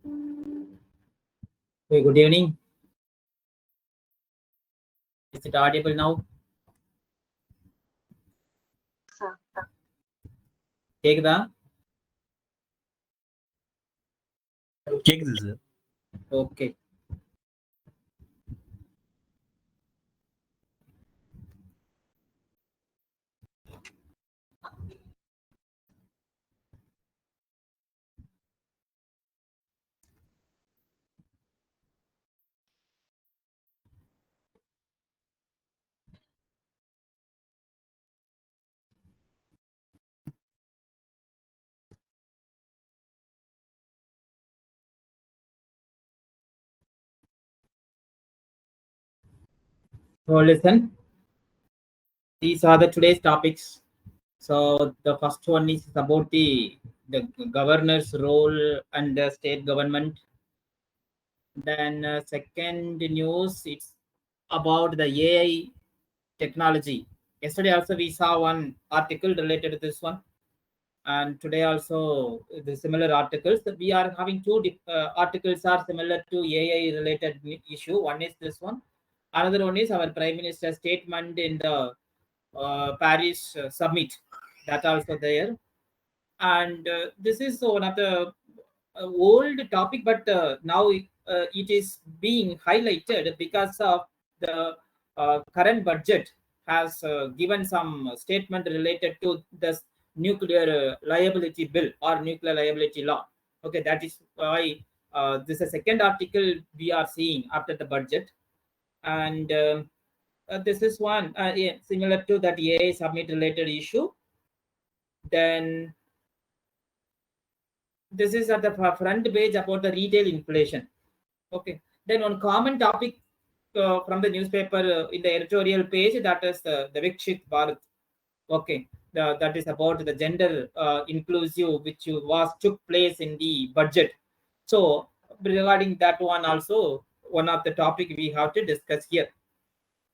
Hey, good evening. Is it audible now? கேக்குதா? கேக்குது sir. Okay. So listen, these are the today's topics. So the first one is about the governor's role and the state government. Then second news, it's about the AI technology. Yesterday also we saw one article related to this one, and today also the similar articles. We are having two articles are similar to AI related issue. One is this one. Another one is our Prime Minister's statement in the Paris summit. That also there. And this is one of the old topic, but now it is being highlighted because of the current budget has given some statement related to the nuclear liability bill or nuclear liability law. Okay, that is why this is a second article we are seeing after the budget. And this is one yeah, similar to that AI summit related issue. Then this is at the front page about the retail inflation. Okay. Then one common topic from the newspaper in the editorial page, that is the Vikshit Bharat. Okay. That is about the gender inclusive, which was took place in the budget. So regarding that one also, one of the topic we have to discuss here.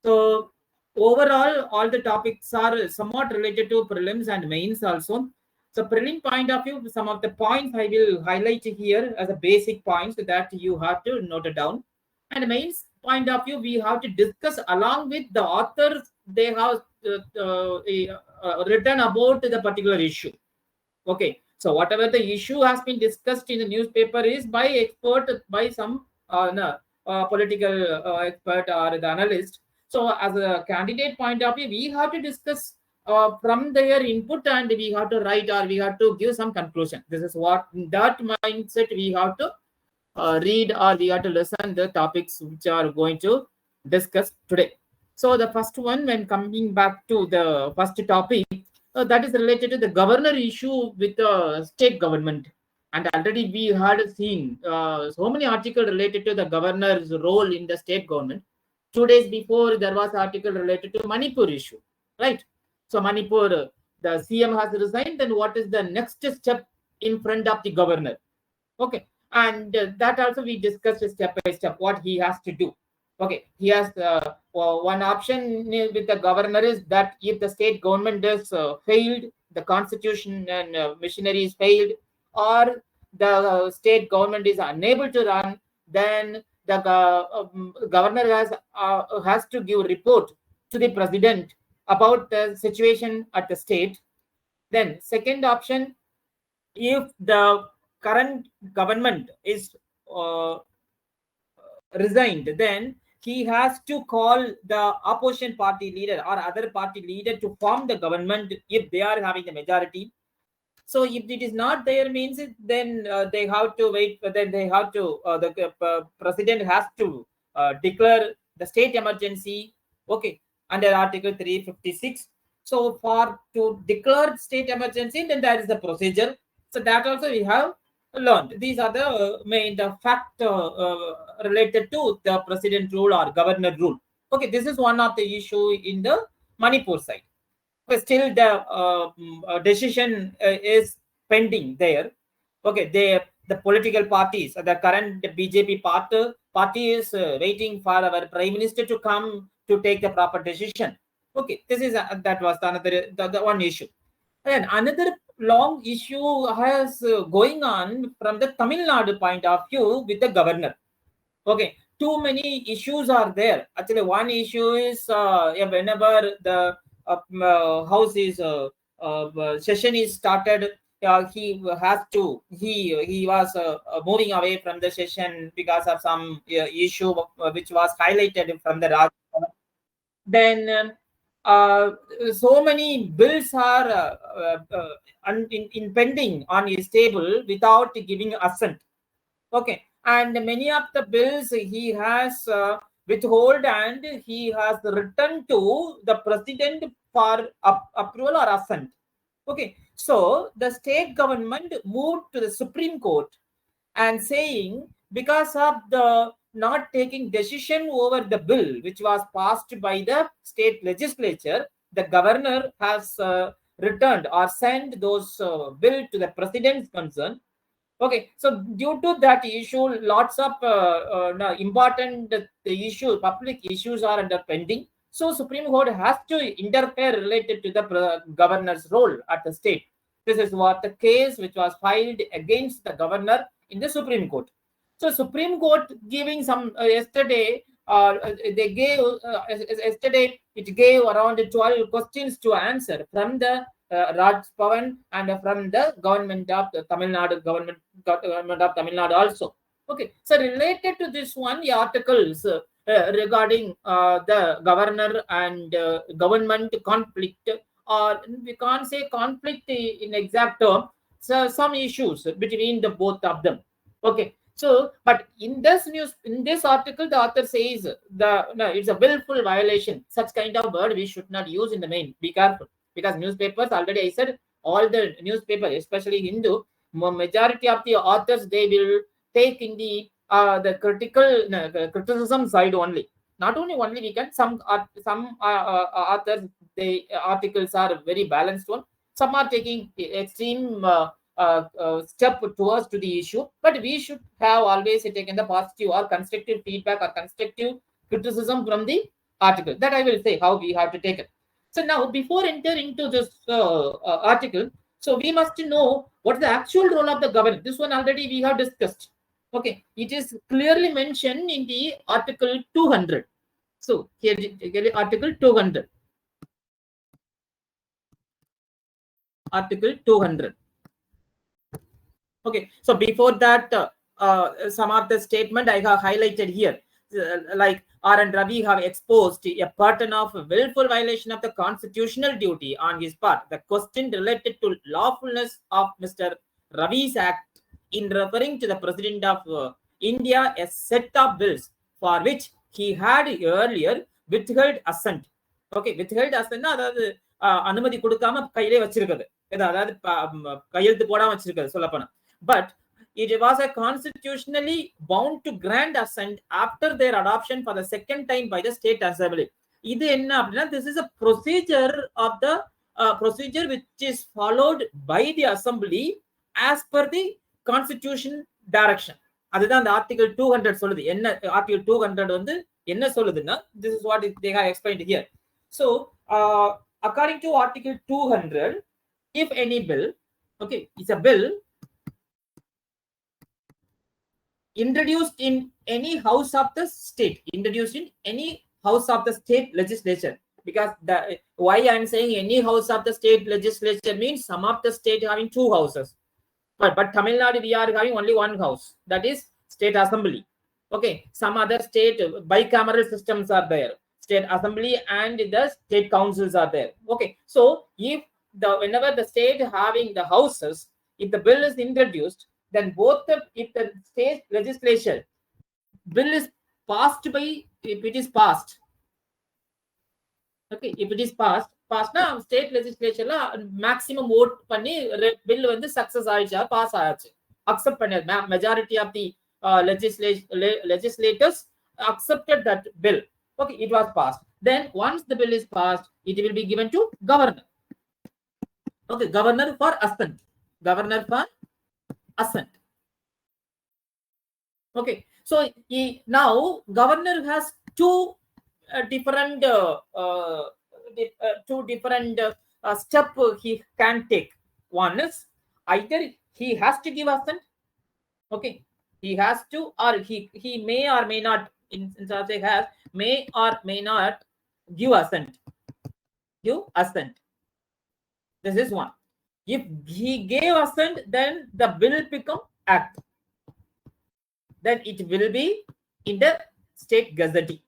So overall, all the topics are somewhat related to prelims and mains also. So prelim point of view, some of the points I will highlight here as a basic points that you have to note it down. And mains point of view, we have to discuss along with the authors. They have written about the particular issue. Okay, so whatever the issue has been discussed in the newspaper is by expert, by some no, political expert or the analyst. So as a candidate point of view, we have to discuss from their input, and we have to write or we have to give some conclusion. This is what that mindset we have to read, or we have to listen the topics which are going to discuss today. So the first one, when coming back to the first topic, that is related to the governor issue with the state government. And already we had seen so many articles related to the governor's role in the state government. 2 days before, there was article related to Manipur issue, right? So Manipur, the CM has resigned. Then what is the next step in front of the governor? Okay, and that also we discussed step by step what he has to do. Okay, he has one option with the governor is that if the state government is failed, the constitution and machinery is failed, or the state government is unable to run, then the governor has to give report to the president about the situation at the state. Then second option, if the current government is uh, resigned, then he has to call the opposition party leader or other party leader to form the government if they are having the majority. So if it is not there, means it, then they have to wait. Then they have to the president has to declare the state emergency. Okay, under Article 356. So for to declare state emergency, then there is the procedure. So that also we have learned. These are the main the fact related to the president rule or governor rule. Okay, this is one of the issue in the Manipur side. But still the decision is pending there. Okay, the political parties, the current BJP party is waiting for our prime minister to come to take the proper decision. Okay, this is that was another the one issue. And another long issue has going on from the Tamil Nadu point of view with the governor. Okay, too many issues are there. Actually, one issue is whenever the house is session is started, he has to he was moving away from the session because of some issue which was highlighted from the Raj. Then so many bills are in pending on his table without giving assent. Okay, and many of the bills he has withhold and he has written to the president for approval or assent. Okay, so the state government moved to the Supreme Court and saying because of the not taking decision over the bill which was passed by the state legislature, the governor has returned or sent those bill to the president's concern. Okay, so due to that issue, lots of important issues, public issues are under pending. So Supreme Court has to interfere related to the governor's role at the state. This is what the case which was filed against the governor in the Supreme Court. So Supreme Court giving some yesterday, they gave yesterday it gave around 12 questions to answer from the Raj Pavan and from the government of the Tamil Nadu government of Tamil Nadu also. Okay, so related to this one, the articles regarding the governor and government conflict, or we can't say conflict in exact term. So some issues between the both of them. Okay, so but in this article, the author says it's a willful violation. Such kind of word we should not use in the main. Be careful, because newspapers, already I said, all the newspapers, especially Hindu, majority of the authors, they will take in the criticism side only. Not only we can, some authors, the articles are very balanced one. Some are taking extreme step towards to the issue, but we should have always taken the positive or constructive feedback or constructive criticism from the article. That I will say how we have to take it. So now, before entering into this article, so we must know what is the actual role of the governor. This one already we have discussed. Okay, it is clearly mentioned in the article 200. So here, article 200. Article 200. Okay, so before that, some of the statement I have highlighted here, like R. and Ravi have exposed a pattern of willful violation of the constitutional duty on his part. The question related to lawfulness of Mr. Ravi's act in referring to the President of India a set of bills for which he had earlier withheld assent. Okay, withheld assent, அதாவது அனுமதி கொடுக்காம கையிலே வச்சிருக்கிறது, அதாவது கையெழுத்து போடாம வச்சிருக்கிறது சொல்லப்போனா. But it was a constitutionally bound to grant assent after their adoption for the second time by the state assembly. இது என்ன அப்படின்னா, this is a procedure of the procedure which is followed by the assembly as per the constitution direction. அதுதான் அந்த article 200 சொல்லுது. என்ன article 200 வந்து என்ன சொல்லுதுன்னா, this is what they have explained here. So according to article 200, if any bill, okay, it's a bill introduced in any house of the state, introduced in any house of the state legislature, because the why I'm saying any house of the state legislature means some of the state having two houses, but Tamil Nadu we are having only one house, that is state assembly. Okay, some other state bicameral systems are there, state assembly and the state councils are there. Okay, so if whenever the state having the houses, if the bill is introduced, then if the state legislature bill is passed by, if it is passed, okay, if it is passed now state legislature la maximum vote பண்ணி bill வந்து success ஆயிடுச்சு, pass ஆயிடுச்சு, accept பண்ண majority of the legislators accepted that bill. Okay, it was passed. Then once the bill is passed, it will be given to governor. Okay, governor for assent. Governor for assent. Okay, so now governor has two different step he can take. one is either he has to give assent, okay, he has to, or he may or may not, instead of say has, may or may not give assent. This is one. If he gave assent, then the bill become act, then it will be in the state gazette.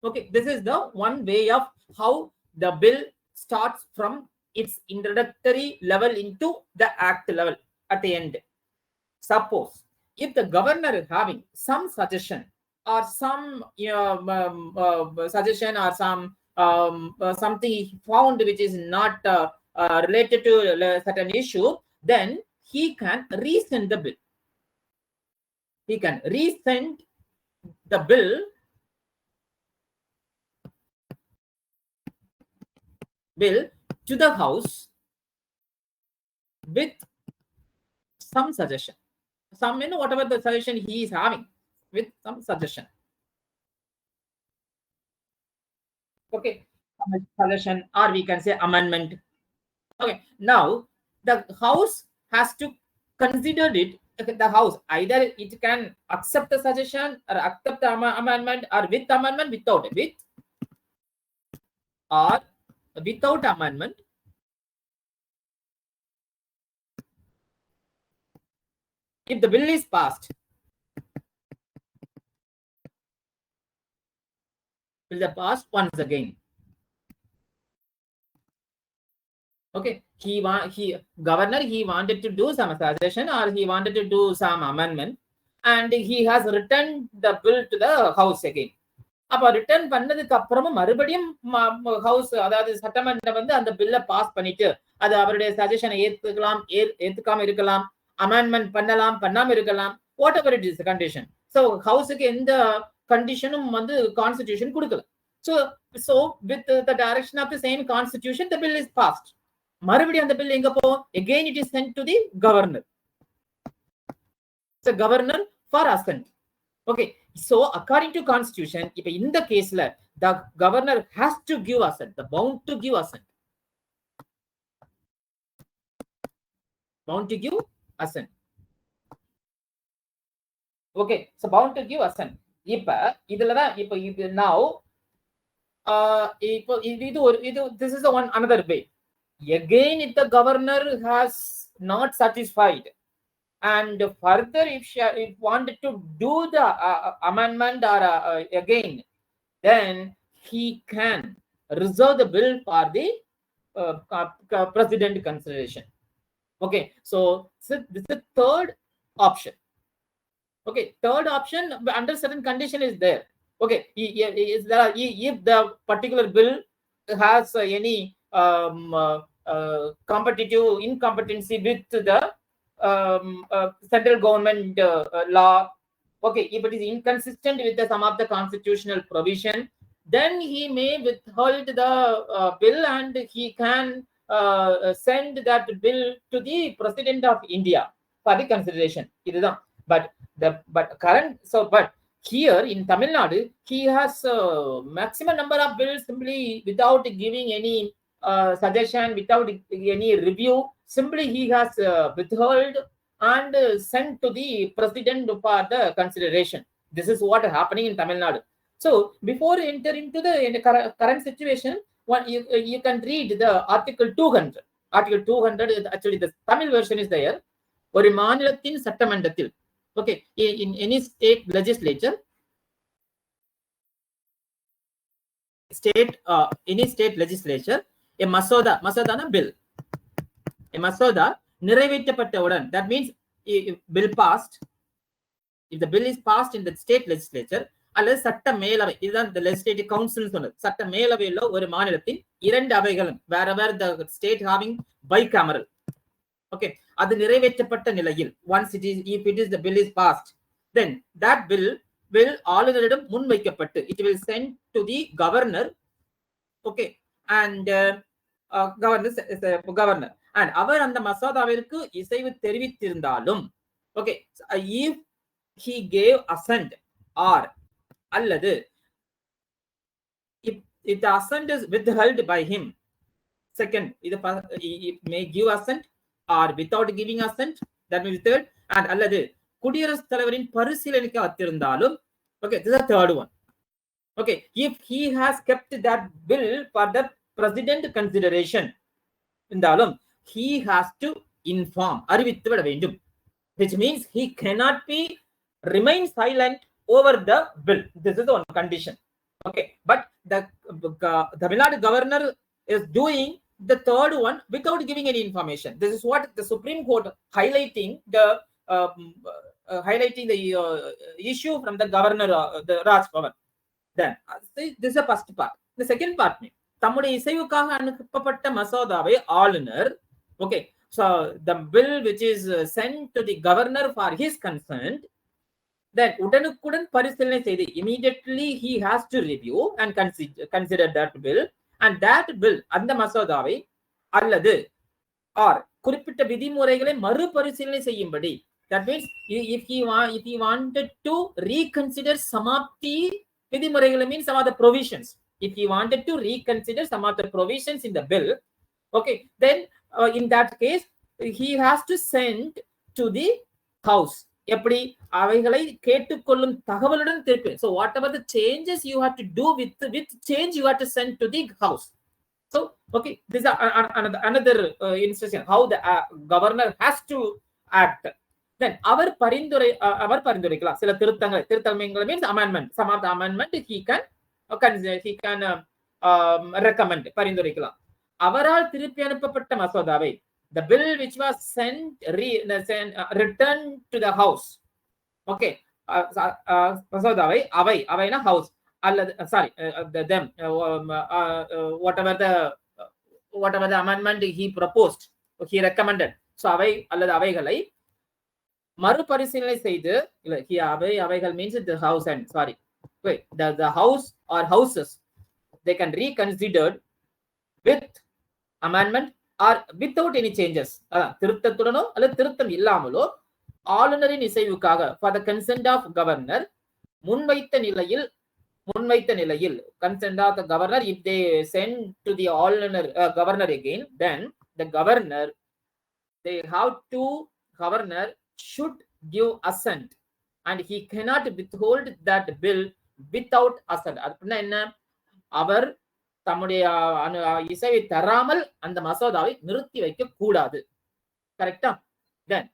Okay, this is the one way of how the bill starts from its introductory level into the act level at the end. Suppose if the governor is having some suggestion or some suggestion or some something he found which is not related to a certain issue, then he can resend the bill. He can resend the bill to the house with some suggestion, some, you know, whatever the suggestion he is having, with some suggestion. Okay, suggestion, or we can say amendment. Okay, now the house has to consider it. The house either it can accept the suggestion or accept the amendment, or with amendment, without, with or without amendment. If the bill is passed, will the passed once again. Okay, he governor, he wanted to do some suggestion or he wanted to do some amendment, and he has returned the bill to the house again. அப்ப return பண்ணதுக்கு அப்புறமும் மறுபடியும் house, அதாவது சட்டமன்றம் வந்து அந்த பில்ல pass பண்ணிட்டு, அது அவருடைய சஜஷனை ஏத்துக்கலாம், ஏத்துக்காம இருக்கலாம், அமெண்ட்மெண்ட் பண்ணலாம், பண்ணாம இருக்கலாம், whatever it is condition. So ஹவுஸுக்கு எந்த கண்டிஷனும் வந்து கான்ஸ்டிடியூஷன் கொடுக்கல. So with the direction of the same constitution the bill is passed. மறுபடியும் அந்த பில் எங்க போகும்? again it is sent to the governor. So governor for assent. Okay, so according to constitution, if in the case the governor has to give assent, the bound to give assent, bound to give assent. Okay, so bound to give assent. இப்ப இதுலதான் இப்ப இது now இப்போ இது this is the one another way. Again, if the governor has not satisfied, and further if wanted to do the amendment or again, then he can reserve the bill for the president consideration. Okay, so this is the third option. Okay, third option under certain condition is there. Okay, if the particular bill has any competitive incompetency with the central government law. Okay, if it is inconsistent with some of the constitutional provision, then he may withhold the bill and he can send that bill to the President of India for the consideration. But here in Tamil Nadu, he has maximum number of bills simply without giving any suggestion, without any review. Simply he has withheld and sent to the president for the consideration. This is what is happening in Tamil Nadu. So before enter into the current situation, you can read the article 200. Article 200 is actually the Tamil version is there. ஒரு மாநிலத்தின் சட்டமன்றத்தில், okay, in any state legislature, any state legislature, a masodana bill, a masoda நிறைவேற்றப்பட்டவுடன், that means bill passed, if the bill is passed in the state legislature அல்லது சட்ட மேலவை, இதுதான் the legislative council சொன்னது. சட்ட மேலவையில் ஒரு மாநிலத்தின் இரண்டு அவைகளும், wherever the state having bicameral, okay, அது நிறைவேற்றப்பட்ட நிலையில், once it is, if it is the bill is passed, then that bill will ஆளுநரிடம் முன்வைக்கப்பட்டு, it will send to the governor, okay, and governor, and அவர் அந்த மசோதாவிற்கு இசைவு தெரிவித்திருந்தாலும், okay, if he gave assent or அல்லது if the assent is withheld by him, second it may give assent or without giving assent, that may be third. And அல்லது குடியரசுத் தலைவரின் பரிசீலனைக்கு அத்திருந்தாலும், okay, this is the third one. Okay, if he has kept that bill for the president consideration இருந்தாலும் he has to inform, அறிவித்து விட வேண்டும், which means he cannot be remain silent over the bill. This is the one condition. Okay, but the Tamil Nadu governor is doing the third one without giving any information. This is what the Supreme Court highlighting the issue from the governor, the Raj Bhavan. Then this is the first part. The second part, தம்முடைய இசைவுக்காக அனுப்பப்பட்ட மசோதாவை ஆளுநர், okay, so the bill which is sent to the governor for his consent, then உடனுக்குடன் பரிசீலனை செய்து immediately he has to review and consider that bill, and that bill, அந்த மசோதாவை அல்லது or குறிப்பிட்ட விதிமுறைகளை மறுபரிசீலனை செய்யும்படி, that means if he wanted to reconsider some of the விதிமுறைகளை means some of the provisions, if he wanted to reconsider some of the provisions in the bill, okay, then in that case he has to send to the house. எப்படி அவைகளை கேட்டுக்கொள்ளும் தகவலுடன் திருப்பி, so whatever the changes you have to do with change you have to send to the house. So okay, this is another instruction how the governor has to act. Then அவர் பரிந்துரைக்கலாம் சில திருத்தங்கள் means amendment, some of the amendment he can recommend, பரிந்துரைக்கலாம். அவரால் திருப்பி அனுப்பப்பட்ட மசோதாவை, the bill which was returned to the house, okay, மசோதாவை அவைனா house அல்லது sorry them whatever the amendment he proposed, he recommended, so அவை அல்லது அவைகளை மறுபரிசீலனை செய்து, இல்ல அவைகள் means the house and sorry wait the house or houses, they can reconsider with amendment or without any changes, திருத்தத்துடனோ அல்லது திருத்தம் இல்லாமலோ ஆளுநரின் இசைவுக்காக for the consent of governor முன்வைத்த நிலையில் consent of the governor, if they send to the governor again, then the governor should give assent and he cannot withhold that bill without assent. அப்படின்னா என்ன, அவர் தம்முடைய இசைவை தராமல் அந்த மசோதாவை நிறுத்தி வைக்க கூடாது. கரெக்டா? தென்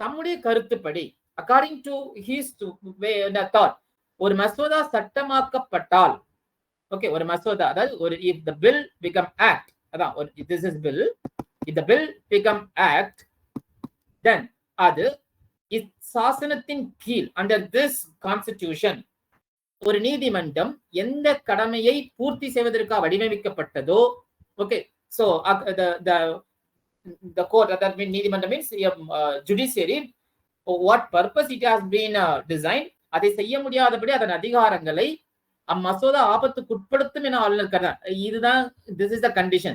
தம்முடைய கருத்துப்படி அக்கார்டிங் டு ஹிஸ் thought, ஒரு மசோதா சட்டமாக்கப்பட்டால், ஓகே, ஒரு மசோதா அதாவது ஒரு if the bill become act, அதான் this is bill, if the bill become act, then அது சாசனத்தின் கீழ் under this constitution ஒரு நீதிமன்றம் எந்த கடமையை பூர்த்தி செய்வதற்காக வடிவமைக்கப்பட்டதோ, okay, so the court, that means நீதிமன்றம் means judiciary, what purpose it has been designed, அதை செய்ய முடியாதபடி அதன் அதிகாரங்களை அம்மசோதா ஆபத்துக்குட்படுத்தும் என ஆளுநர் கருதுறார். இதுதான் this is the condition.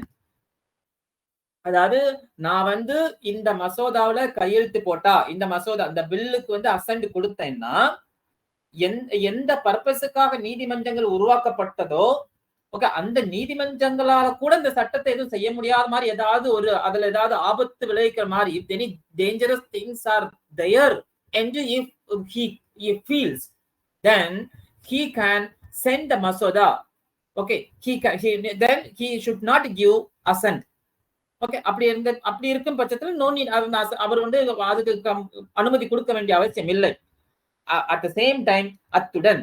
அதாவது நான் இந்த மசோதாவில கையெழுத்து போட்டா, இந்த மசோதா இந்த பில்லுக்கு அசெண்ட் கொடுத்தேன்னா எந்த பர்பஸுக்காக நீதிமன்றங்கள் உருவாக்கப்பட்டதோ, ஓகே, அந்த நீதிமன்றங்களால கூட இந்த சட்டத்தை எதுவும் செய்ய முடியாத மாதிரி அதுல ஏதாவது ஆபத்து விளைவிக்கிற மாதிரி if any dangerous things are there and if he feels, then he can send the masoda, okay, then he should not give assent. Okay, அப்படி இருக்கும் பட்சத்தில் நோ நீட், அவர் அதுக்கு அனுமதி கொடுக்க வேண்டிய அவசியம் இல்லை. At the same time, அத்துடன்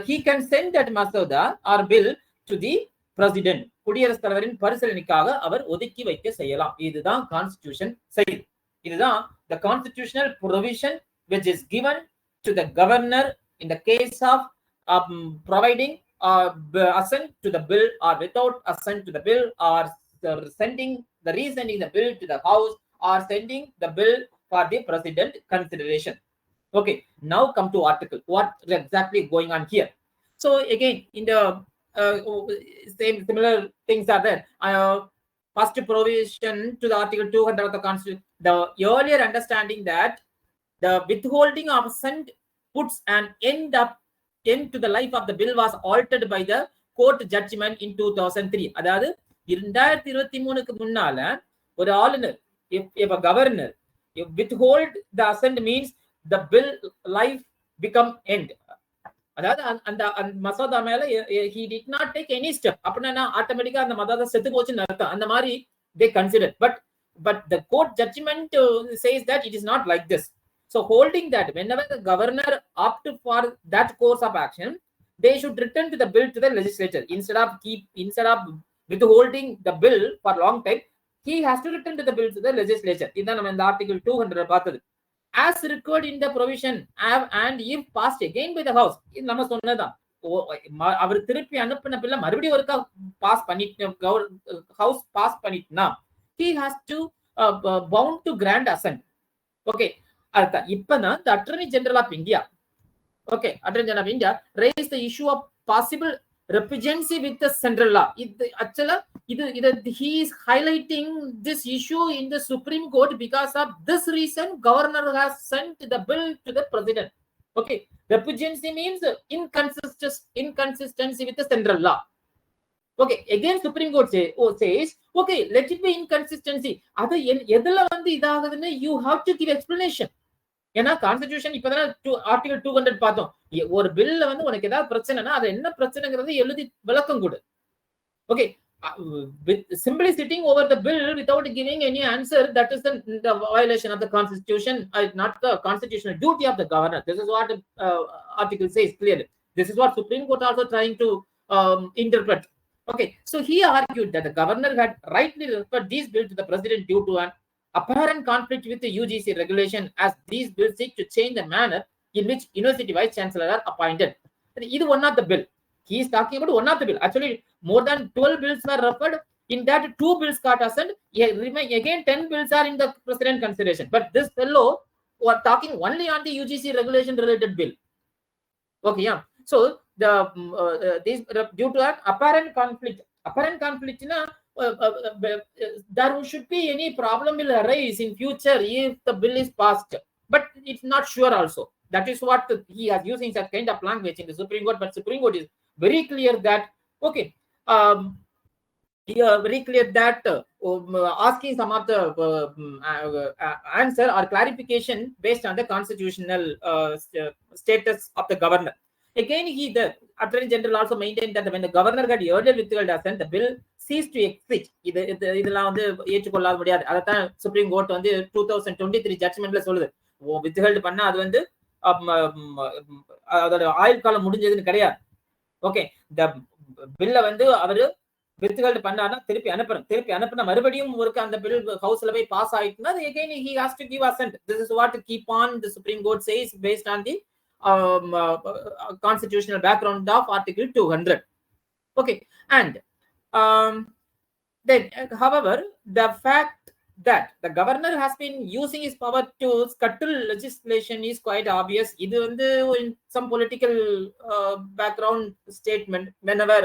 he can send that masoda or bill to the president, குடியரசுத் தலைவரின் பரிசீலனைக்காக அவர் ஒதுக்கி வைக்க செய்யலாம். இதுதான் கான்ஸ்டிடியூஷன் செய்யுது. இதுதான் the constitutional provision which is given to the governor in the case of providing assent to the bill or without assent to the bill, or resending the bill to the house, or sending the bill for the president consideration. Okay, now come to article. What exactly going on here? So again, in the similar things are there. First provision to the article 200 of the constitution, the earlier understanding that the withholding of assent puts an end to the life of the bill was altered by the court judgment in 2003. அதாவது 2023க்கு முன்னால ஒரு ஆளுநர், if a governor withhold the assent means the bill life become end. அதாவது அந்த மசோதா மேல he did not take any step, அப்படின்னா ஆட்டோமேட்டிக்கா அந்த மசோதா செத்து போச்சுன்னு அர்த்தம். அந்த மாதிரி they consider, but the court judgment says that it is not like this. So holding that whenever the governor opt for that course of action, they should return to the bill to the legislature instead of withholding the bill for long time. He has to return to the bill to the legislature. இதான் நம்ம இந்த article 200 பார்த்தது. As required in the provision and if passed again by the house. இது நம்ம சொன்னதான். அவர் திருப்பி அனுப்பின பில்ல மறுபடியும் ஒருக்கா பாஸ் பண்ணிட்டு ஹவுஸ் பாஸ் பண்ணிட்டுனா he has to bound to grant assent. Okay, அடுத்த இப்பதான் the Attorney General of India, okay, Attorney General of India raised the issue of possible repugnancy with the central law. Actually he is highlighting this issue in the Supreme Court. Because of this reason, governor has sent the bill to the president. Okay, repugnancy means inconsistency with the central law. Okay, again Supreme Court says okay, let it be inconsistency. அது எதுல வந்து இதாகுதுன்னு you have to give explanation. ஏன்னா constitution இப்பதான் article 200 பார்த்தோம். ஒரு பில்ல வந்து உனக்கு ஏதாவது பிரச்சனைனா அது என்ன பிரச்சனைங்கிறது எழுதி விளக்கம் கொடு. Okay, with simply sitting over the bill without giving any answer, that is the violation of the constitution, not the constitutional duty of the governor. This is what article says clearly. This is what Supreme Court also trying to interpret. Okay, so he argued that the governor had rightly referred these bills to the president due to an apparent conflict with the UGC regulation, as these bills seek to change the manner in which university vice chancellors are appointed. This is one of the bill. He is talking about one of the bill. Actually, more than 12 bills were referred. In that, 2 bills got assent. Again, 10 bills are in the president consideration. But this fellow was talking only on the UGC regulation related bill. Okay, yeah. So this due to an apparent conflict. Apparent conflict, there should be any problem will arise in future if the bill is passed. But it's not sure also. That is what he is using that kind of language in the Supreme Court. But Supreme Court is very clear that okay, very clear that asking some of the answer or clarification based on the constitutional status of the governor. Again, the Attorney General also maintained that when the governor had earlier withheld assent, the bill ceased to exist. இதெல்லாம் வந்து ஏற்றுக்கொள்ளாத முடியாது. அதான் supreme court வந்து 2023 ஜட்ஜ்மெண்ட்ல சொல்லுது. Withheld பண்ணா அது வந்து அதோட ஆயுள் காலம் முடிஞ்சதுன்னு கிடையாது. ஓகே, இந்த பில்ல வந்து அவரு வித்ஹெல்ட் பண்ணாருன்னா திருப்பி அனுப்புனா மறுபடியும் ஒருக்கு அந்த பில் ஹவுஸ்ல போய் pass ஆயிட்டுனா again he has to give assent. This is what keep on the Supreme Court says based on the constitutional background of Article 200. Okay, and then however, the fact that the governor has been using his power to scuttle legislation is quite obvious. இது வந்து in some political background statement, whenever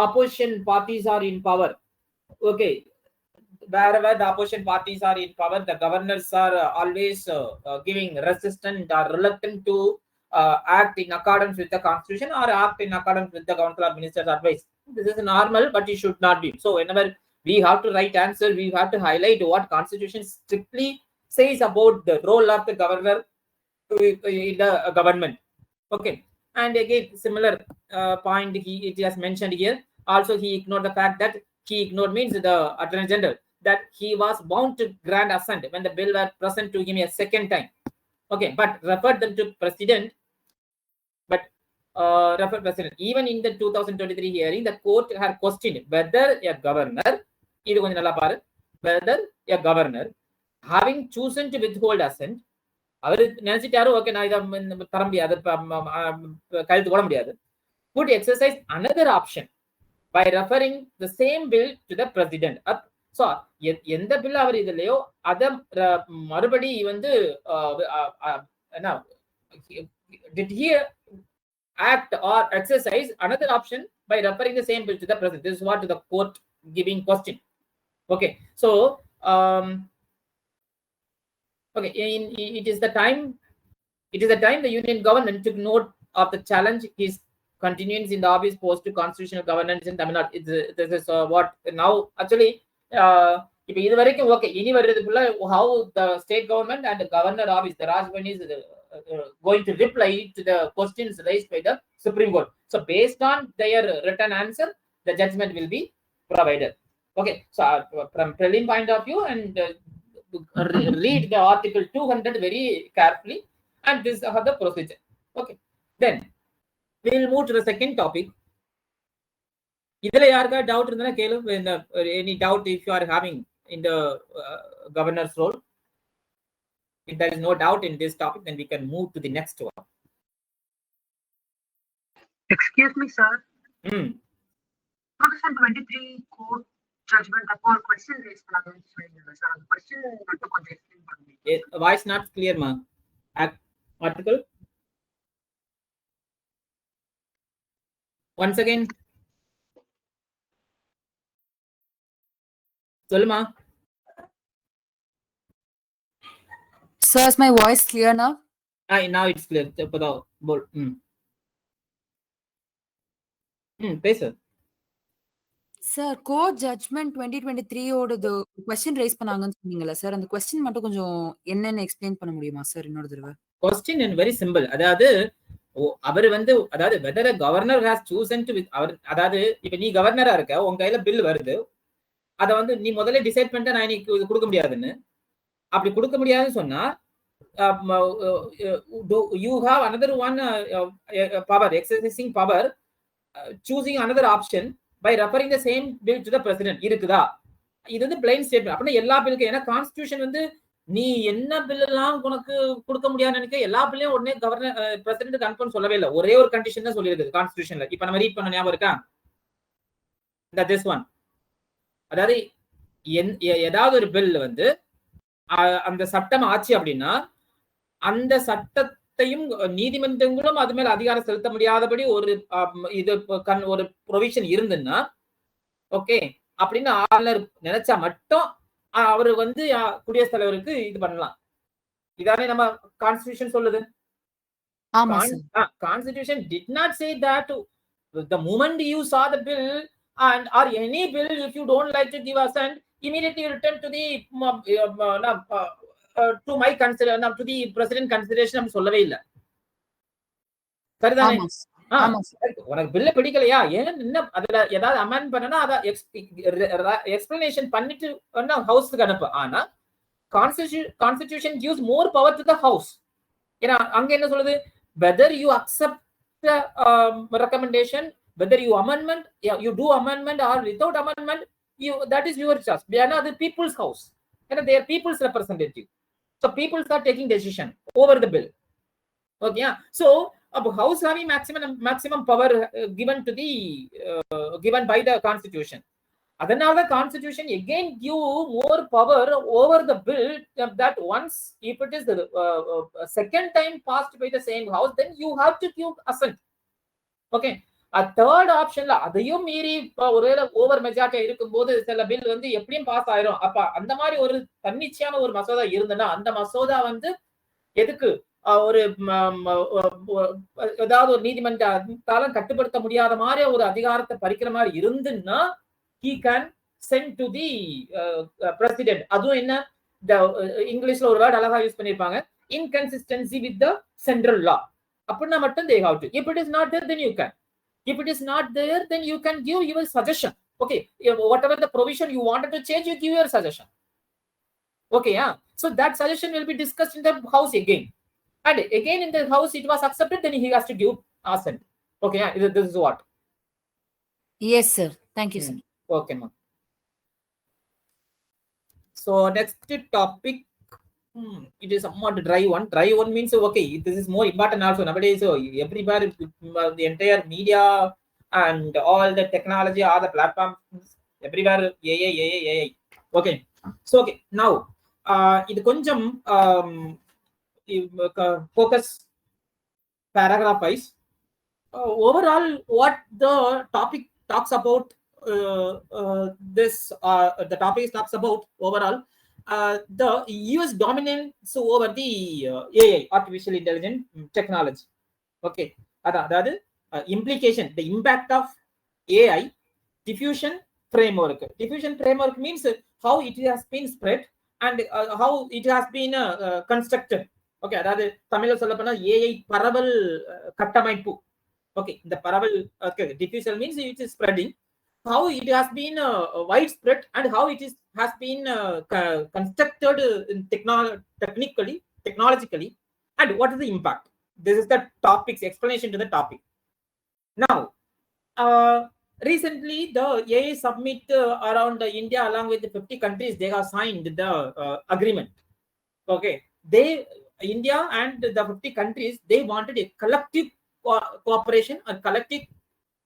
opposition parties are in power, okay, wherever the opposition parties are in power, the governors are always giving resistant or reluctant to act in accordance with the constitution or act in accordance with the council or minister's advice. This is normal, but it should not be. So whenever we have to write answer, we have to highlight what constitution strictly says about the role of the governor in the government. Okay, and again similar point it has mentioned here. Also he ignored the fact that he ignored means the Attorney General, that he was bound to grant assent when the bill was present to him a second time. Okay, but referred them to president. But referred president. Even in the 2023 hearing, the court had questioned whether a governor, whether a governor having chosen to withhold assent, அவர் நினைச்சிட்டாரு okay நான் இதை தர முடியாது, கையெழுத்து போட முடியாது, could exercise another option by referring the same bill to the president. So எந்த பில் அவர் இதுலயோ அத மறுபடி வந்து என்ன did he act or exercise another option by referring the same bill to the president? This is what the court giving question. Okay, so okay, it is the time the union government took note of the challenge his continuance in the office post to constitutional governance in Tamil Nadu. This is what now actually இப்போ இது வரைக்கும் okay இனி வர்றதுக்குள்ள how the state government and the governor office the Rajbhan is going to reply to the questions raised by the Supreme Court. So based on their written answer, the judgment will be provided. Okay, so from prelim point of view, and read the article 200 very carefully, and this is the procedure. Okay, then we will move to the second topic. இதுல யாருக்கா doubt இருந்தா கேளு. Any doubt if you are having in the governor's role? If there is no doubt in this topic, then we can move to the next one. Excuse me, sir. 2023 court judgment upon question raised பண்ணாங்கன்னு சொல்றீங்க sir. அந்த question மட்டும் கொஞ்சம் explain பண்ணுங்க. Voice not clear, ma. Article. Once again. சொல்லுமா. Sir, is my voice clear now? Now it's clear. இப்போதான் போல். பேசு. Sir, court judgment 2023 ஓடது question raise பண்ணாங்கன்னு சொன்னீங்கல sir. அந்த question மட்டும் கொஞ்சம் என்னன்னு explain பண்ண முடியுமா sir இன்னொரு தடவை? Question is very simple. அதாவது அவர் வந்து அதாவது whether a governor has chosen to அவர் அதாவது இப்போ நீ கவர்னரா இருக்க, உங்க கையில பில் வருது, அத வந்து நீ முதல்ல டிசைட் பண்ணிட்டு நான் இன்னைக்கு இது கொடுக்க முடியாதுன்னு, அப்படி கொடுக்க முடியாதுன்னு சொன்னா you have another one power, exercising power, choosing another option by referring the same bill to the president. இருக்குதா? இது வந்து பிளைன் ஸ்டேட்மெண்ட். அப்படின்னா எல்லா பில்லுக்கும், ஏன்னா கான்ஸ்டிடியூஷன் வந்து நீ என்ன பில் எல்லாம் உனக்கு கொடுக்க முடியாதுன்னு நினைக்க எல்லா பில்லையும் உடனே கவர்னர் பிரசிடென்ட் கன்ஃபார்ம் சொல்லவே இல்லை. ஒரே ஒரு கண்டிஷன் தான் சொல்லியிருக்குது கான்ஸ்டிடியூஷன்ல. இப்ப நம்ம ரீட் பண்ண ஞாபகம் இருக்கா? This one. அதாவது ஏதாவது ஒரு பில் வந்து அந்த சட்டம் ஆச்சு அப்படின்னா அந்த சட்டத்தையும் நீதிமன்றங்களும் அது மேல அதிகாரம் செலுத்த முடியாதபடி ஒரு இது ஒரு ப்ரொவிஷன் இருந்துன்னா ஓகே அப்படின்னு ஆளுநர் நினைச்சா மட்டும் அவர் வந்து குடியரசுத் தலைவருக்கு இது பண்ணலாம். இதானே நம்ம கான்ஸ்டிடியூஷன் சொல்லுது. Constitution did not say that the moment you saw the bill and or any bill, if you don't like to give assent, immediately return to the to my consider to the president consideration am சொல்லவே இல்ல. சரிதானே? உனக்கு பில்ல பிடிக்கலையா, ஏன் என்ன அதுல ஏதாவது அமெண்ட் பண்ணனா அத எக்ஸ்பிளனேஷன் பண்ணிட்டு ஹவுஸ்க்கு அனுப்பு. ஆனா constitution gives more power to the house. ஏன்னா அங்க என்ன சொல்லுது, whether you accept the recommendation, whether you amendment, you do amendment or without amendment, that is your choice. They are not the people's house, and they are people's representative. So people are taking decision over the bill. Okay, yeah. So house having maximum power given to the given by the constitution. அதனால constitution again give more power over the bill, that once if it is the second time passed by the same house, then you have to give assent. Okay, a third option அதையும் மீறி ஒருவேளை over majority இருக்கும்போது சில bill வந்து எப்படியும் pass ஆயிரும். அப்ப அந்த மாதிரி ஒரு தன்னிச்சையான ஒரு மசோதா இருந்ததுன்னா அந்த மசோதா வந்து எதுக்கு ஒரு ஏதாவது ஒரு நீதிமன்றத்தால கட்டுப்படுத்த முடியாத மாதிரி ஒரு அதிகாரத்தை பறிக்கிற மாதிரி இருந்துன்னா he can send to the president. அதுவும் என்ன இங்கிலீஷ்ல ஒரு வேர்ட் அழகா யூஸ் பண்ணிருப்பாங்க, inconsistency with the central law. அப்படின்னா மட்டும் they have to. If it is not there, then you can. If it is not there, then you can give your suggestion. Okay, whatever the provision you wanted to change, you give your suggestion. Okay, yeah. So that suggestion will be discussed in the house again. And again in the house it was accepted, then he has to give assent. Okay, yeah. This is what. Yes, sir. Thank you, sir. Okay, ma'am. So next topic, it is somewhat dry one. Dry one means okay, this is more important also nowadays. So everywhere, the entire media and all the technology, all the platforms, everywhere AI. Okay, so okay, now இது கொஞ்சம் focus paragraph wise. Overall, what the topic talks about, the topic talks about overall the US dominance over the AI, artificial intelligence technology. Okay, அதாவது implication, the impact of AI diffusion framework. Diffusion framework means how it has been spread and how it has been constructed. Okay, அதாவது தமிழ்ல சொல்ல போனா AI பரவல் கட்டமைப்பு. Okay, the பரவல் diffusion means it is spreading. How it has been widespread and how it has been constructed technologically, and what is the impact. This is the topics explanation to the topic. Now, recently the AA summit around India along with the 50 countries, they have signed the agreement. Okay, India and the 50 countries, they wanted a collective cooperation, a collective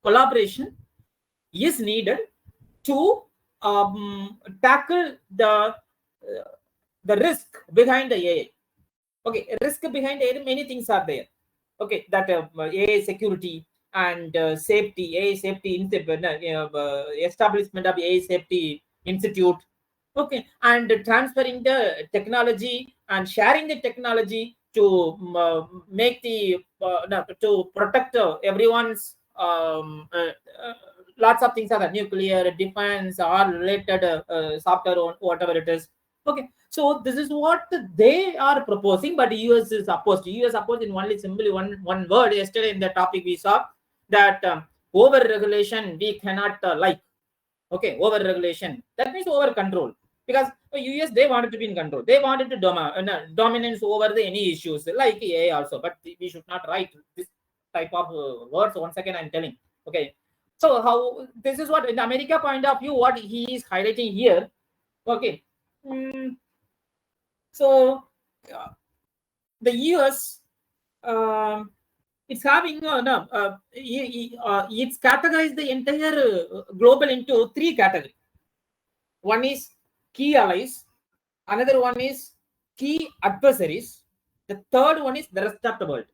collaboration is needed to tackle the risk behind the AI. Okay, risk behind AI, many things are there. Okay, that AI security and safety, AI safety establishment of AI safety institute. Okay, and transferring the technology and sharing the technology to make the to protect everyone's lots of things are the nuclear defense or related software or whatever it is. Okay, so this is what they are proposing, but US is opposed. US opposed in only simply one word. Yesterday in the topic we saw that over regulation we cannot like. Okay, over regulation, that means over control, because US, they wanted to be in control. They wanted to dominance over any issues like AI also, but we should not write this type of words. Once again I'm telling. Okay, so how this is what in the America point of view, what he is highlighting here. Okay, so the US, it's having it's categorized the entire global into 3 categories. One is key allies, another one is key adversaries, the third one is the rest of the world.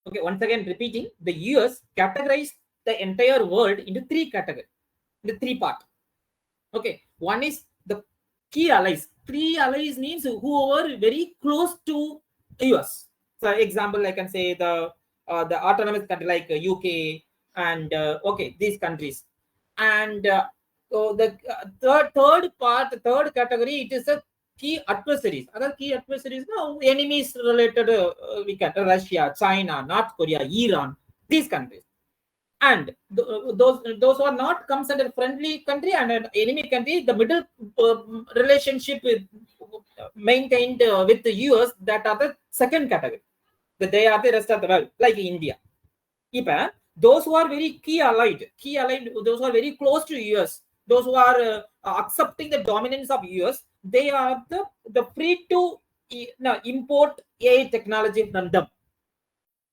Okay, once again repeating, the US categorized the entire world into 3 categories, the 3 part. Okay, one is the key allies. 3 allies means who are very close to US. So example, I can say the autonomous country like UK and okay, these countries. And so the third part, the third category, it is the key adversaries. Other key adversaries, now enemies related, we can Russia, China, North Korea, Iran, these countries. And those who are not comes under friendly country and an enemy country, the middle relationship maintained with the US, that are the second category. That they are the rest of the world, like India. Those who are very key allied, those who are very close to US, those who are accepting the dominance of US, they are the free to import AI technology from them.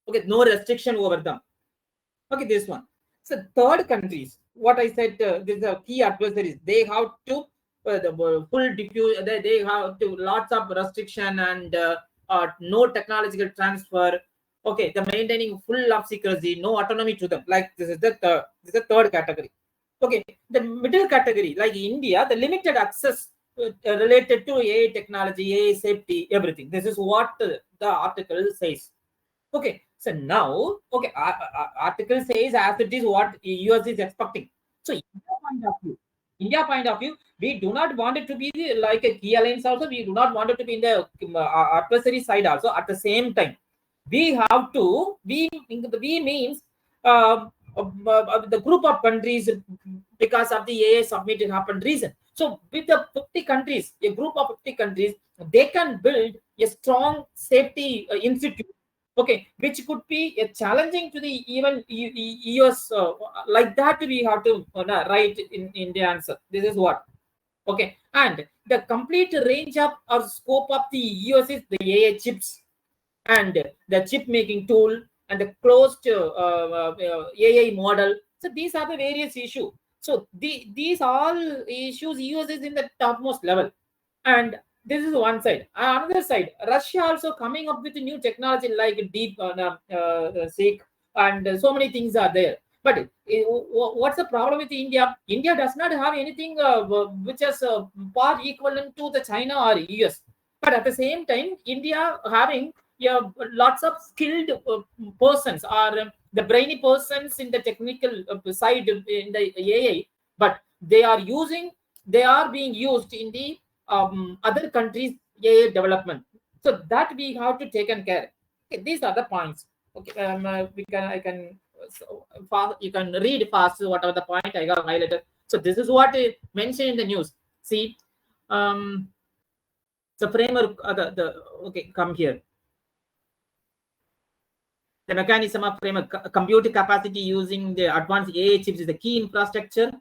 Okay, no restriction over them. Okay, this one. So third countries, what I said, these are key adversaries. They have to the full diffuse. They have to lots of restriction and no technological transfer. Okay, the maintaining full of secrecy, no autonomy to them. Like this is the third category. Okay, the middle category, like India, the limited access related to AI technology, AI safety, everything. This is what the article says. Okay, so now, okay, article says as it is what US is expecting. So India point of view, we do not want it to be like a key alliance also. We do not want it to be in the adversary side also. At the same time, we have to, we means the group of countries, because of the AA summit it happened recent. So with the 50 countries, a group of 50 countries, they can build a strong safety institute. Okay, which could be a challenging to the even US. Like that we have to write in the answer. This is what. Okay, and the complete range of or scope of the US is the AI chips and the chip making tool and the closed AI model. So these are the various issues. So these all issues US is in the topmost level. And this is one side. Another side, Russia also coming up with a new technology like deep seek, and so many things are there. But what's the problem with India? India does not have anything which is part equivalent to the China or US. But at the same time, India having yeah, lots of skilled persons or the brainy persons in the technical side in the AI, but they are being used in the other countries' AI development. So that we have to take care. Okay, these are the points. Okay, I can you can read fast whatever the point I got highlighted. So this is what mentioned in the news. See, the framework, okay, come here. The mechanism of framework, compute capacity using the advanced AI chips is the key infrastructure.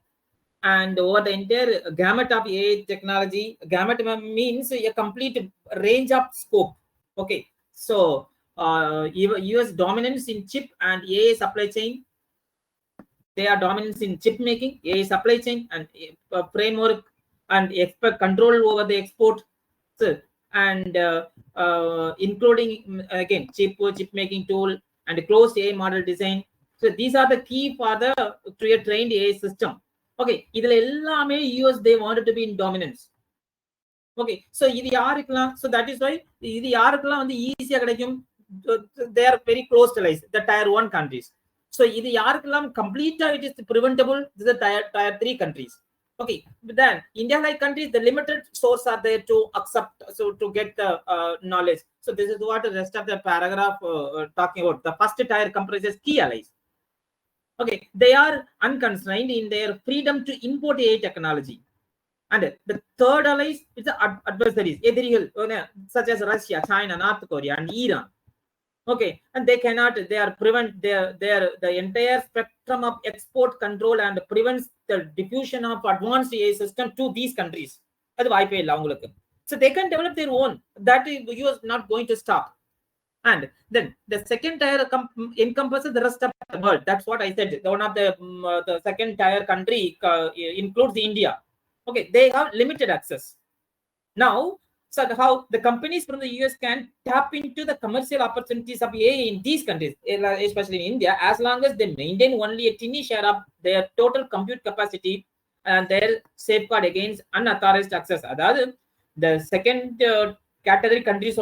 And over the entire gamut of AI technology, gamut means a complete range of scope. Okay, so US dominance in chip and AI supply chain. They are dominance in chip making, AI supply chain, and framework and expert control over the export. So, and including again chip making tool and closed AI model design. So these are the key for the trained AI system. Okay, இதுல எல்லாமே US they wanted to be in dominance. Okay, so இது யாருக்கெல்லாம், so that is why இது யாருக்கெல்லாம் வந்து ஈஸியா கிடைக்கும், they are very close allies, the tier 1 countries. So இது யாருக்கெல்லாம் complete it is preventable, this is the tier 3 countries. Okay, but then India like countries, the limited source are there to accept, so to get the knowledge. So this is what the rest of the paragraph talking about. The first tier comprises key allies. Okay, they are unconstrained in their freedom to import AI technology. And the third allies is the adversaries, such as Russia, China, North Korea, and Iran. Okay, and they are prevent the entire spectrum of export control and prevents the diffusion of advanced AI system to these countries. So they can develop their own. That you is not going to stop. And then the second tier encompasses the rest of the world. That's what I said. One of the second tier country includes India. Okay, they have limited access. Now, so how the companies from the US can tap into the commercial opportunities of AI in these countries, especially in India, as long as they maintain only a tiny share of their total compute capacity and their safeguard against unauthorized access. That the second category countries,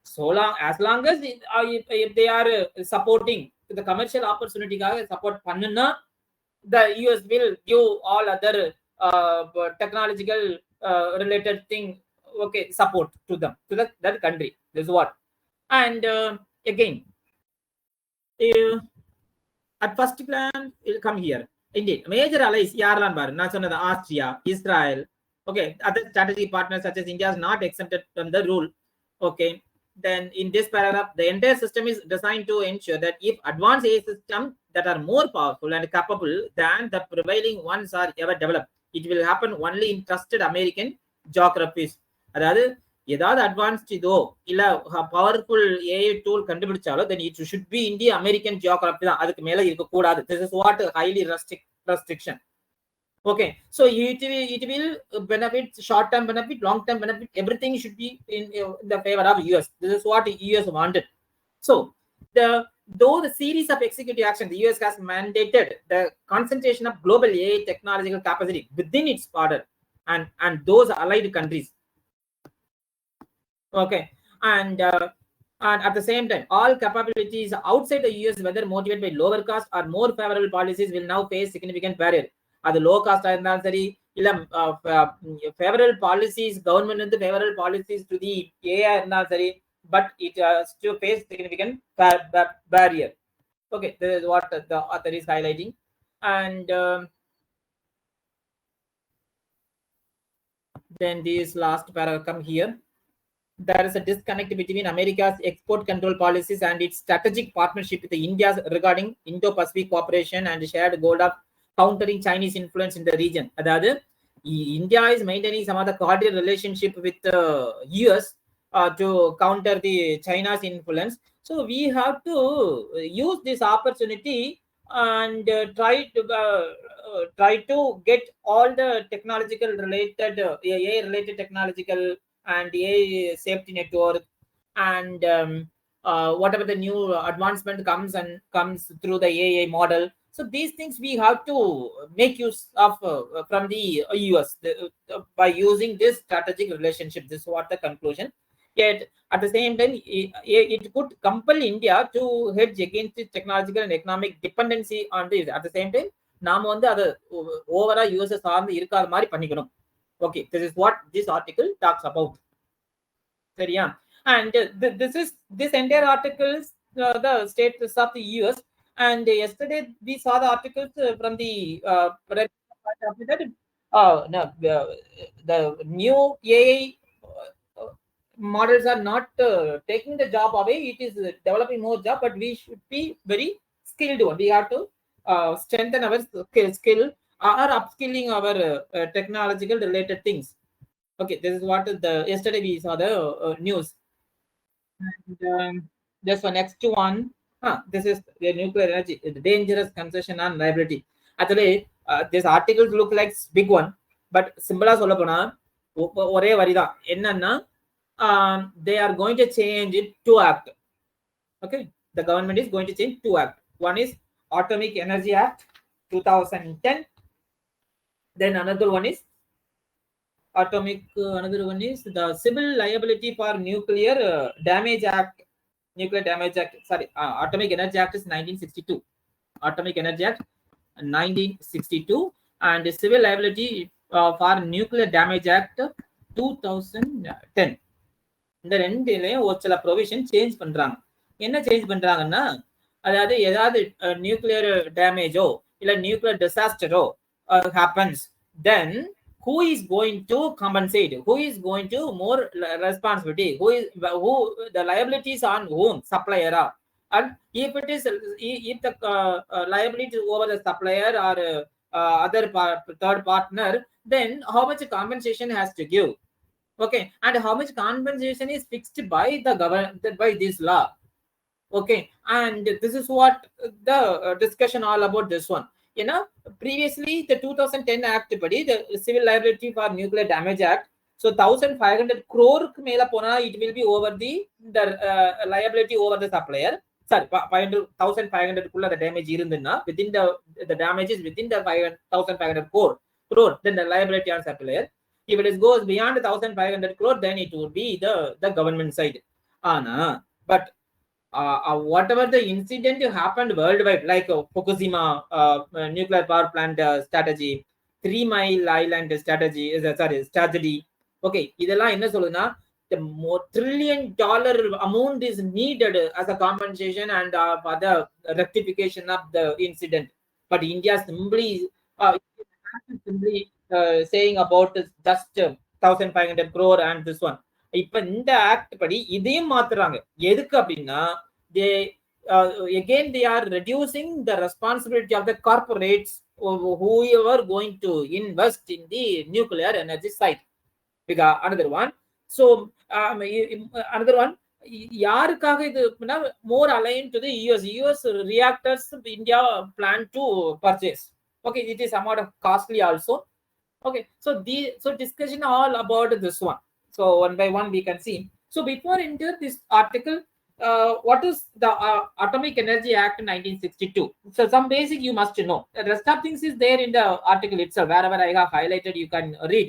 so long as if they are supporting the commercial opportunity support panna, the US will give all other technological related thing, okay, support to them, to that country. This is what. And again, at first plan it will come here. Indeed, major allies yarlan bar na sonnada Austria, Israel. Okay, other strategic partners such as India is not exempted from the rule. Okay, then in this paragraph, the entire system is designed to ensure that if advanced AI systems that are more powerful and capable than the prevailing ones are ever developed, it will happen only in trusted American geographies. அதாவது ஏதாவது advanced இதோ இல்ல powerful AI tool கண்டுபிடிச்சாலோ then it should be in the American geography தான், அதுக்கு மேல இருக்க கூடாது. This is what highly restriction. Okay, so it will benefit, short term benefit, long term benefit, everything should be in the favor of US. This is what US wanted. So though the series of executive action, the US has mandated the concentration of global AI technological capacity within its border and those allied countries. Okay, and at the same time, all capabilities outside the US, whether motivated by lower cost or more favorable policies, will now face significant barrier. அது low காஸ்டா இருந்தாலும் சரி, இல்ல favourable policies, government வந்து favourable policies to the ஏஆ இருந்தாலும் சரி, but it has to face significant barrier. Okay, this is what the author is highlighting. And then this last paragraph come here. There is a disconnect between America's export control policies and its strategic partnership with India regarding Indo-Pacific cooperation and shared goal of countering Chinese influence in the region. That is, India is maintaining some of the cordial relationship with US to counter the China's influence. So we have to use this opportunity and try to get all the technological related AI related technological and AI safety network and whatever the new advancement comes through the AI model. So these things we have to make use of from the US by using this strategic relationship. This is what the conclusion. Yet at the same time, it could compel India to hedge against its technological and economic dependency on this. At the same time, நாம வந்து அதை ஓவரா US சார்ந்து இருக்காத மாதிரி பண்ணிக்கணும். Okay, this is what this article talks about. சரியா? And this entire article is the status of the US. And yesterday we saw the articles from the no, the new AI models are not taking the job away. It is developing more job, but we should be very skilled one. We have to strengthen our skill or upskilling our technological related things. Okay, this is what yesterday we saw the news. And just for next one, this is the nuclear energy, the dangerous concession and liability. Actually, this articles look like big one, but சிம்பிளா சொல்ல போனா ஒரே வரிதான் என்னன்னா they are going to change it to act. Okay, the government is going to change two act. One is Atomic Energy Act 2010. Then another one is the Civil Liability for Nuclear Damage Act. Nuclear Damage Act. Sorry, Atomic Energy Act is 1962. Atomic Energy Act 1962 and the Civil Liability for Nuclear Damage Act 2010. இந்த ரெண்டுலயும் ஒரு சில provision change பண்றாங்க. என்ன change பண்றாங்கன்னா, அதாவது ஏதாவது nuclear டேமேஜோ இல்ல நியூக்ளியர் டிசாஸ்டரோ happens, then who is going to compensate, who is going to more responsibility, who the liabilities on whom, supplier, and if it is if the liability over the supplier or other third partner, then how much compensation has to give. Okay, and how much compensation is fixed by the government, by this law. Okay, and this is what the discussion all about this one. You know, previously the 2010 act padi, the Civil Liability for Nuclear Damage Act, so 1500 crore mela pona, it will be over the liability over the supplier. Sorry, 1500 kulla the damage irundna, within the damage is within the 1500 crore, then the liability on supplier. If it goes beyond 1500 crore, then it would be the government side. But whatever the incident happened worldwide, like Fukushima nuclear power plant strategy, 3 Mile Island strategy, tragedy. Okay, இதெல்லாம் என்ன சொல்லுதுன்னா, the more $1 trillion amount is needed as a compensation and for the rectification of the incident. But India simply saying about just 1500 crore and this one. இப்ப இந்த act படி இதையும் மாத்துறாங்க. எதுக்கு அப்படின்னா, they again they are reducing the responsibility of the corporates whoever going to invest in the nuclear energy site. Because another one, so another one, யாருக்காக இது more aligned to the US reactors India plan to purchase. Okay, it is somewhat costly also. Okay, so discussion all about this one. So one by one we can see. So before enter this article, what is the Atomic Energy Act 1962? So some basic you must know. The rest of things is there in the article itself. Wherever I have highlighted, you can read.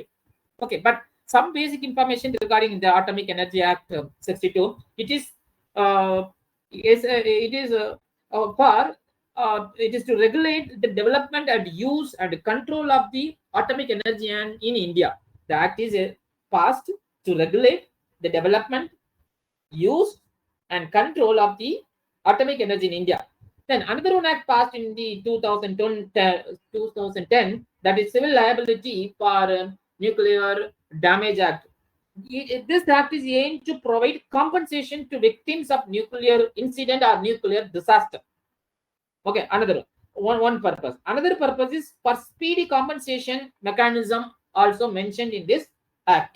Okay, but some basic information regarding the Atomic Energy Act 62. It is it is to regulate the development and use and control of the atomic energy in India. The act is passed to regulate the development, use and control of the atomic energy in India. Then another one act passed in the 2010, that is Civil Liability for Nuclear Damage Act. This act is aimed to provide compensation to victims of nuclear incident or nuclear disaster. Okay, another one purpose. Another purpose is for speedy compensation mechanism also mentioned in this act.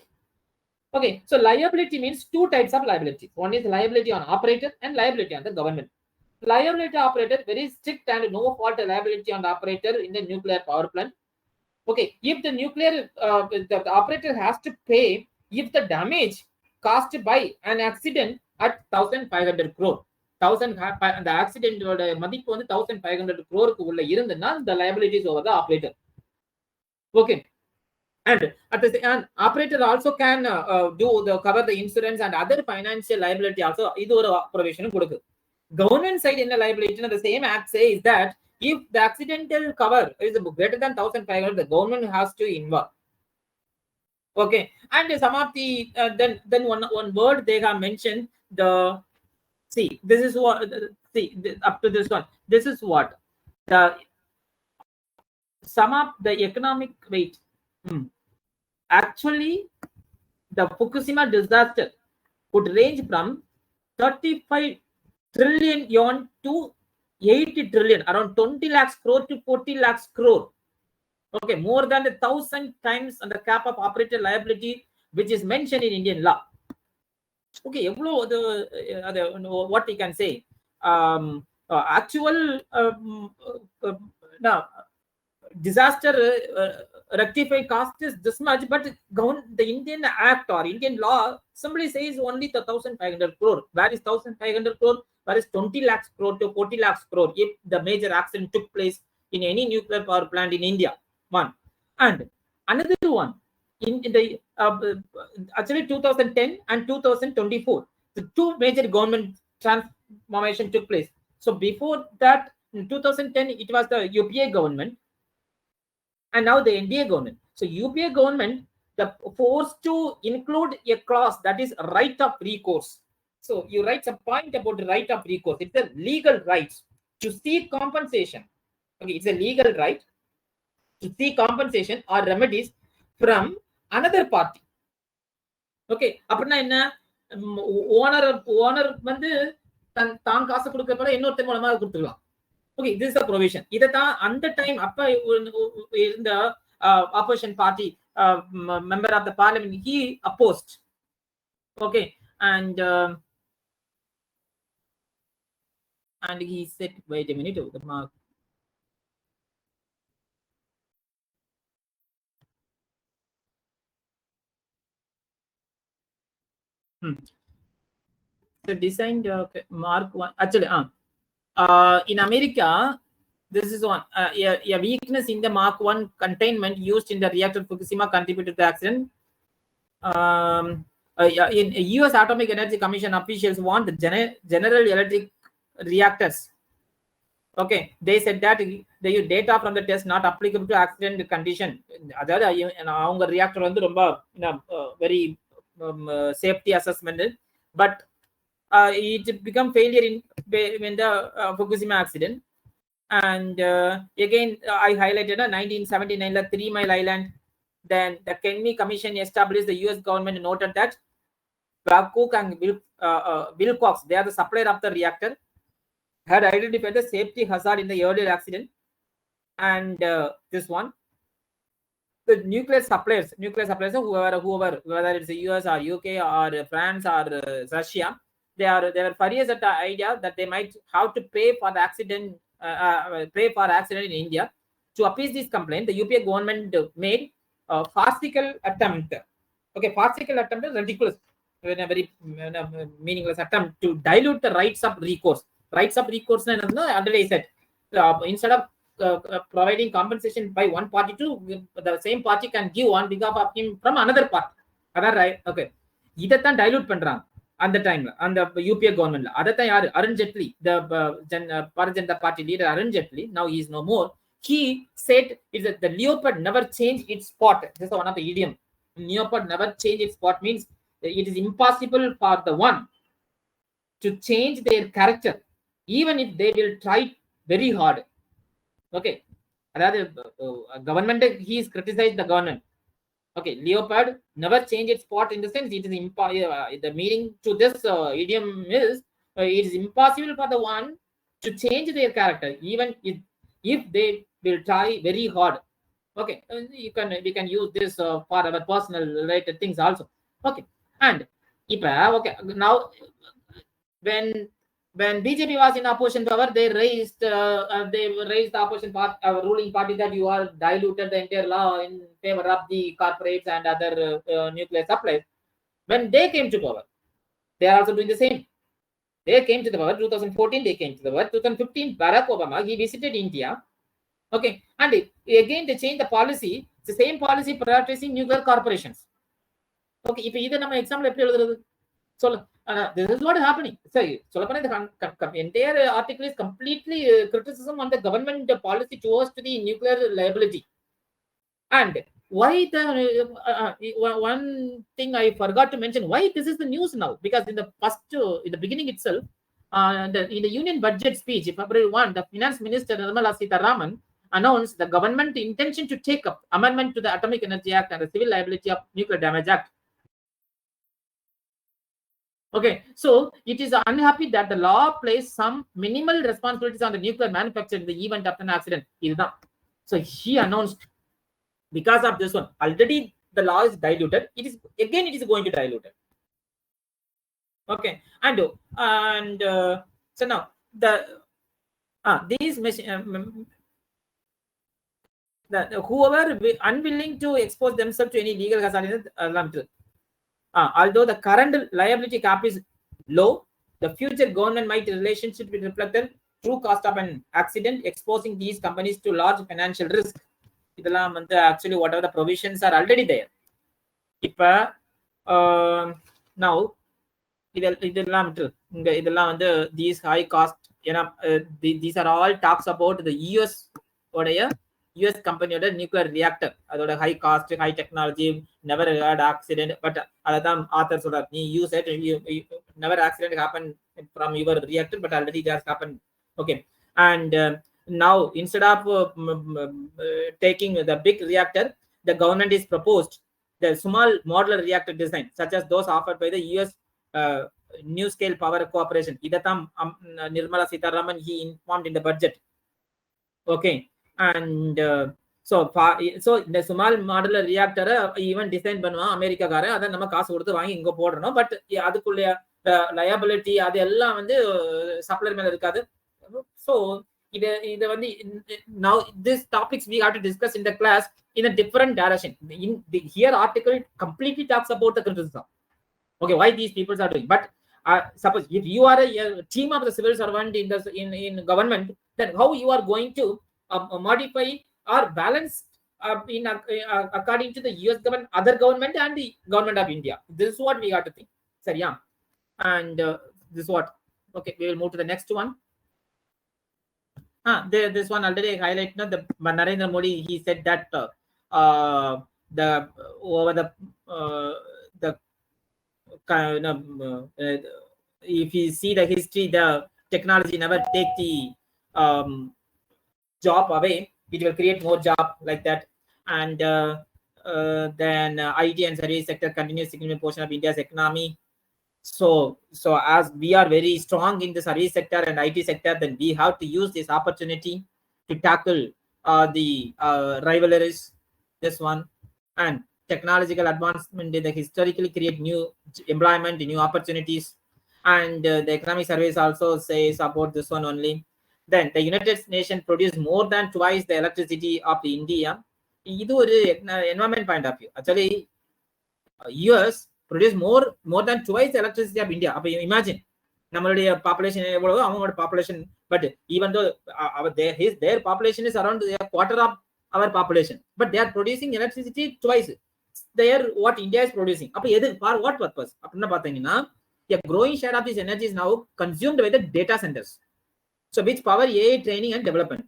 Okay, so liability means two types of liability. One is liability on operator and liability on the government. Liability operator, very strict and no fault liability on the operator in the nuclear power plant. Okay, if the nuclear the operator has to pay if the damage caused by an accident at 1500 crore. The accident மதிப்பு வந்து 1500 crore உள்ள இருந்ததுன்னா the liabilities over the operator. Okay, And at the and operator also can cover the insurance and other financial liability also. இது ஒரு provision கொடுக்கு. Government side என்ன liability, the same act says that if the accidental cover is greater than 1,500, the government has to involve. Okay, and some of the then one word they have mentioned, the see, this is what up to this one, this is what the sum up the economic weight. Actually, the Fukushima disaster could range from 35 trillion yuan to 80 trillion, around 20 lakhs crore to 40 lakhs crore. Okay, more than 1,000 times on the cap of operator liability, which is mentioned in Indian law. Okay, what we can say, actual now disaster rectify cost is this much, but the Indian act or Indian law somebody says only the 1,500 crore. Where is 1,500 crore? Where is 20 lakhs crore to 40 lakhs crore if the major accident took place in any nuclear power plant in India? One. And another one, in the actually 2010 and 2024, the two major government transformation took place. So before that, in 2010 it was the UPA government, and now the NDA government. So UPA government, the forced to include a clause that is right of recourse. So you write some point about the right of recourse. It's a legal right to seek compensation. Okay, it's a legal right to seek compensation or remedies from another party. Okay, அப்படின்னா என்ன, owner வந்து தான் காசு கொடுக்கறப்ப இன்னொருத்தர் மூலமா கொடுத்துக்கலாம். Okay, this is a provision. இதைத்தான் அந்த டைம் அப்ப இருந்த opposition party member of the parliament, he opposed. Okay, and he said, wait a minute, the mark. So designed Mark 1 actually in America, this is one a weakness in the Mark 1 containment used in the reactor Fukushima contributed to the accident. In US Atomic Energy Commission officials want the General Electric reactors. Okay, they said that they use data from the test not applicable to accident condition. அதாவது அவங்க reactor வந்து ரொம்ப very safety assessment, but it become failure in the Fukushima accident. And again, I highlighted 1979 the 3 Mile Island. Then the Kennedy Commission established, the US government noted that Babcock and Wilcox, they are the supplier of the reactor, had identified the safety hazard in the earlier accident. And this one, the nuclear suppliers, whoever, whether it's the US or UK or France or Russia, they were furious at the idea that they might have to pay for the accident, in India. To appease this complaint, the UPA government made a farcical attempt. Okay, farcical attempt is ridiculous, a very meaningless attempt to dilute the rights of recourse. Rights of recourse, already I said, instead of providing compensation by one party to the same party can give on behalf of him from another party. Adan right? Okay, idathan dilute பண்றாங்க அந்த டைம்ல அந்த UPA governmentல. அதான் யாரு, Arun Jaitley, the Bharatiya Janata Party leader Arun Jaitley, now he is no more. He said is that the leopard never changed its spot. This is one of the idiom. Leopard never change its spot means it is impossible for the one to change their character even if they will try very hard. Okay, அதாவது government, he is criticized the government. Okay, leopard never change its spot in the sense it is the meaning to this idiom is it is impossible for the one to change their character even if they will try very hard. Okay, we can use this for our personal related things also. Okay, and okay, now when BJP was in opposition power, they raised the opposition ruling party that you are diluted the entire law in favor of the corporates and other nuclear suppliers. When they came to power, they are also doing the same. They came to the power 2014. They came to the power 2015. Barack Obama, he visited India. Okay, and again they changed the policy, It's the same policy prioritizing nuclear corporations. Okay, இப்போ இதை நம்ம example எப்படி எழுதுறது சொல்லு. This is what is happening. Sorry, the entire article is completely criticism on the government policy towards the nuclear liability. And why the one thing I forgot to mention, why this is the news now? Because in the beginning itself, in the union budget speech, February 1, the finance minister Nirmala Sitharaman announced the government intention to take up amendment to the Atomic Energy Act and the Civil Liability of Nuclear Damage Act. Okay, so it is unhappy that the law places some minimal responsibilities on the nuclear manufacturer in the event of an accident. So he announced, because of this one, already the law is diluted. It is going to dilute it. Okay, and so now these whoever unwilling to expose themselves to any legal hazard. Although the current liability cap is low, the future government might relationship will reflect the true cost of an accident, exposing these companies to large financial risk. Actually, whatever the provisions are already there. Now, these high cost, these are all talks about the US company nuclear reactor. That high cost, high technology, never had accident. But authors use it. Never accident happened from your reactor, but already it has happened. Okay, and now instead of taking the big reactor, the government is proposed the small modular reactor design, such as those offered by the US New Scale Power Corporation. Idatham Nirmala Sitharaman he informed in the budget. Okay, and so இந்த small modular reactor even design பண்ணுவான் அமெரிக்காக்காரன், அதை நம்ம காசு கொடுத்து வாங்கி இங்க போடணும். But அதுக்குள்ள liability அது எல்லாம் சப்ளையர் மேல இருக்காது. So இது now this topics we have to discuss in the class in a different direction. In the here article completely talks about the criticism. Okay, why these people are doing. But suppose if you are a team of the civil servant in government, then how you are going to modify or balance according to the US government, other government, and the government of India. This is what we have to think. Sorry, yeah. And this is what. Okay, we will move to the next one. This one already highlighted. The Narendra Modi, he said that if you see the history, the technology never take the job away. It will create more job like that. And then IT and service sector continues significant portion of India's economy. So as we are very strong in the service sector and IT sector, then we have to use this opportunity to tackle the rivalries. This one, and technological advancement in the historically create new employment, new opportunities. And the economic surveys also says about this one only. Then the United Nations produce more than twice the electricity of India. This is environment point of view. Actually, US produce more than twice the electricity of India. Imagine, நம்மளுடைய population எவ்வளவு, அவங்களோட population, but even though their population is around a quarter of our population, but they are producing electricity twice there what India is producing. For what purpose? A growing share of this energy is now consumed by the data centers, so which power AI training and development.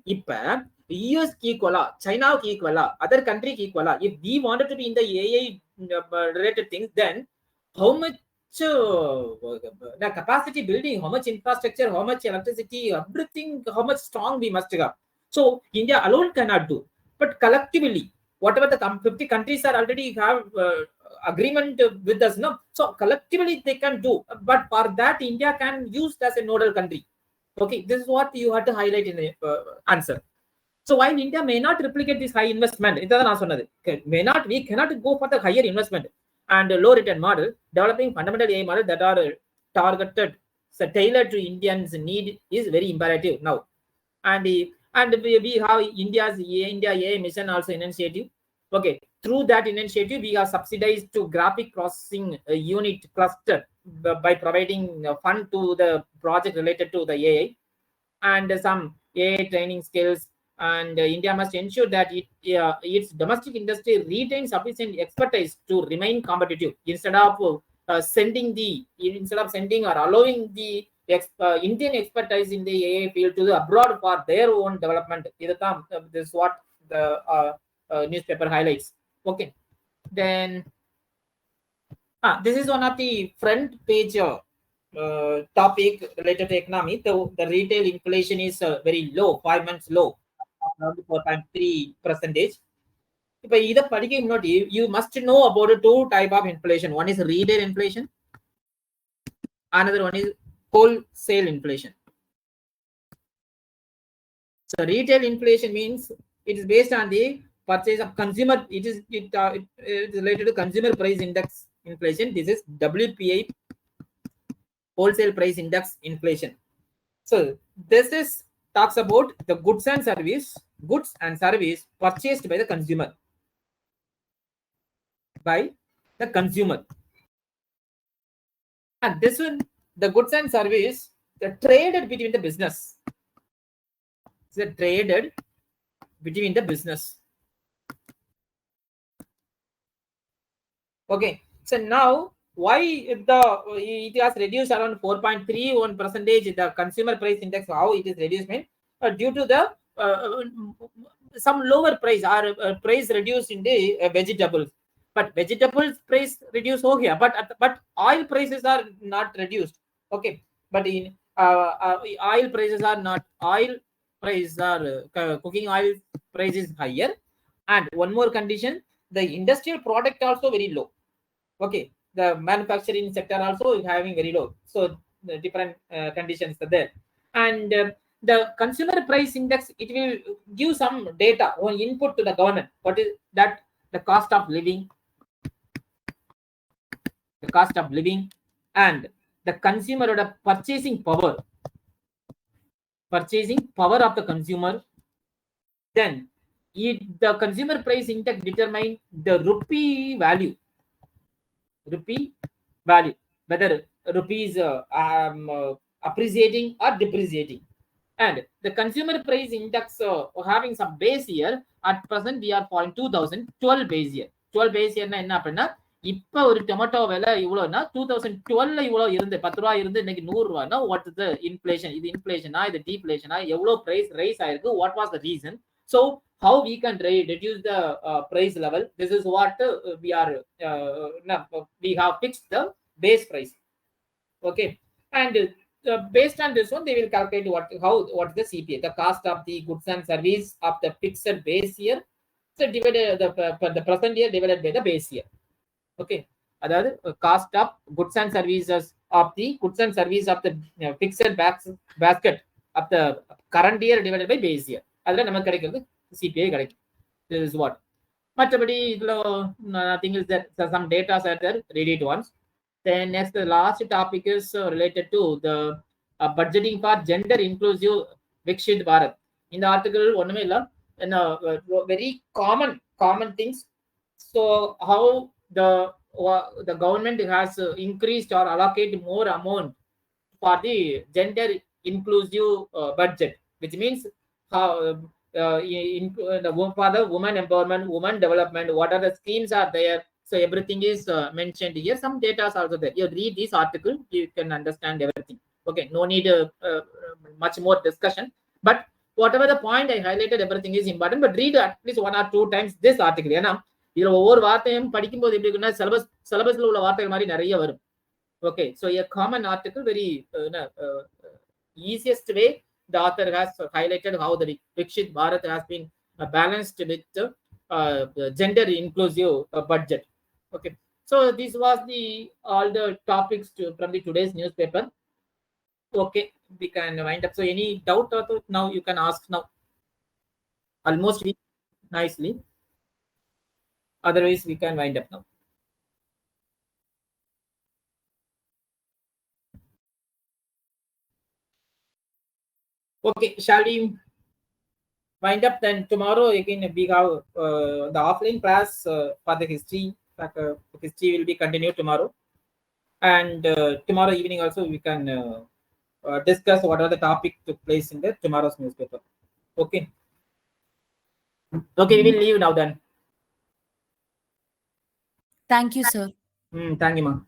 US ki equal, China ki equal, other country ki equal. If we wanted to be in the AI related things, then how much the capacity building, how much infrastructure, how much electricity, everything, how much strong we must have. So India alone cannot do, but collectively, whatever the 50 countries are already have agreement with us, no? So collectively they can do, but for that India can use as a nodal country. Okay, this is what you have to highlight in the answer. So while India may not replicate this high investment, we cannot go for the higher investment and low return model, developing fundamental AI model that are targeted, so tailored to Indians' need is very imperative now. And we have India AI mission also initiative. Okay, through that initiative, we are subsidized to graphic processing unit cluster by providing fund to the project related to the AI and some AI training skills and India must ensure that its domestic industry retains sufficient expertise to remain competitive instead of sending or allowing the Indian expertise in the AI field to the abroad for their own development. This is what the newspaper highlights. Okay, then this is one of the front page topic related to economy. The retail inflation is very low, 5 months low, around 4.3%. இப்போ இதை படிக்க முன்னாடி you must know about two type of inflation. One is retail inflation, another one is wholesale inflation. So retail inflation means it is based on the purchase of consumer. It is related to consumer price index inflation. This is WPI, wholesale price index inflation. So this is talks about the goods and service purchased by the consumer. And this one, the goods and service, the traded between the business. The traded between the business. Okay, so now why it has reduced around 4.31% the consumer price index? How it is reduced? Due to the some lower price or price reduced in the vegetables. But vegetables price reduced here, but oil prices are not reduced. Okay, but in oil prices are not. Oil price are cooking oil price is higher, and one more condition: the industrial product also very low. Okay, the manufacturing sector also is having very low. So the different conditions are there, and the consumer price index, it will give some data or input to the government. What is that? The cost of living, and the consumer purchasing power of the consumer. Then the consumer price index determine the rupee value, whether rupee is appreciating or depreciating. And the consumer price index having some base year. At present we are for 2012 base year. 12 base year என்ன அப்படின்னா, இப்போ ஒரு tomato விலை இவ்வளோன்னா 2012 இவ்வளோ இருந்து 10 ரூபா இருந்து இன்னைக்கு 100 ரூபாய்னா வாட் இஸ் த இன்ஃபிளேஷன்? இது இன்ஃபிளேஷனா, இது டீஃபிளேஷனா, எவ்வளோ பிரைஸ் ரைஸ் ஆயிருக்கு, what was the reason? So how we can reduce the price level? This is what we have fixed the base price. Okay, and based on this one, they will calculate what is the CPI, the cost of the goods and service of the fixed base year. So divided the present year divided by the base year. Okay, அதாவது cost of goods and services of the fixed basket of the current year divided by base year. அதுல நமக்கு கிடைக்கிறது CPI கிடைக்கும். This is what. மற்றபடி இதுல nothing is there. Some data are there, read it once. Then next, the last topic is related to the budgeting for gender inclusive Vikshit Bharat. In the article, ஒண்ணுமே இல்ல, very common things. So how the government has increased or allocated more amount for the gender inclusive budget, which means how for the woman empowerment, woman development, what are the schemes are there. So everything is mentioned here. Some data is also there. You read this article, you can understand everything. Okay, no need much more discussion. But whatever the point I highlighted, everything is important. But read at least 1 or 2 times this article. ஏன்னா இதுல ஒவ்வொரு வார்த்தையும் படிக்கும்போது எப்படி இருக்குன்னா சிலபஸ்ல உள்ள வார்த்தைகள் மாதிரி நிறைய வரும். Okay, so a common article, very easiest way the author has highlighted how the Vikshit Bharat has been balanced with gender inclusive budget. Okay, so this was all the topics from the today's newspaper. Okay, we can wind up. So any doubt now you can ask now. Almost nicely. Otherwise we can wind up now. Okay, shall we wind up? Then tomorrow again we have the offline class for the history. History will be continued tomorrow, and tomorrow evening also we can discuss what are the topic took place in the tomorrow's newspaper. Okay, Okay, we will leave now then. Thank you, sir. Thank you, ma.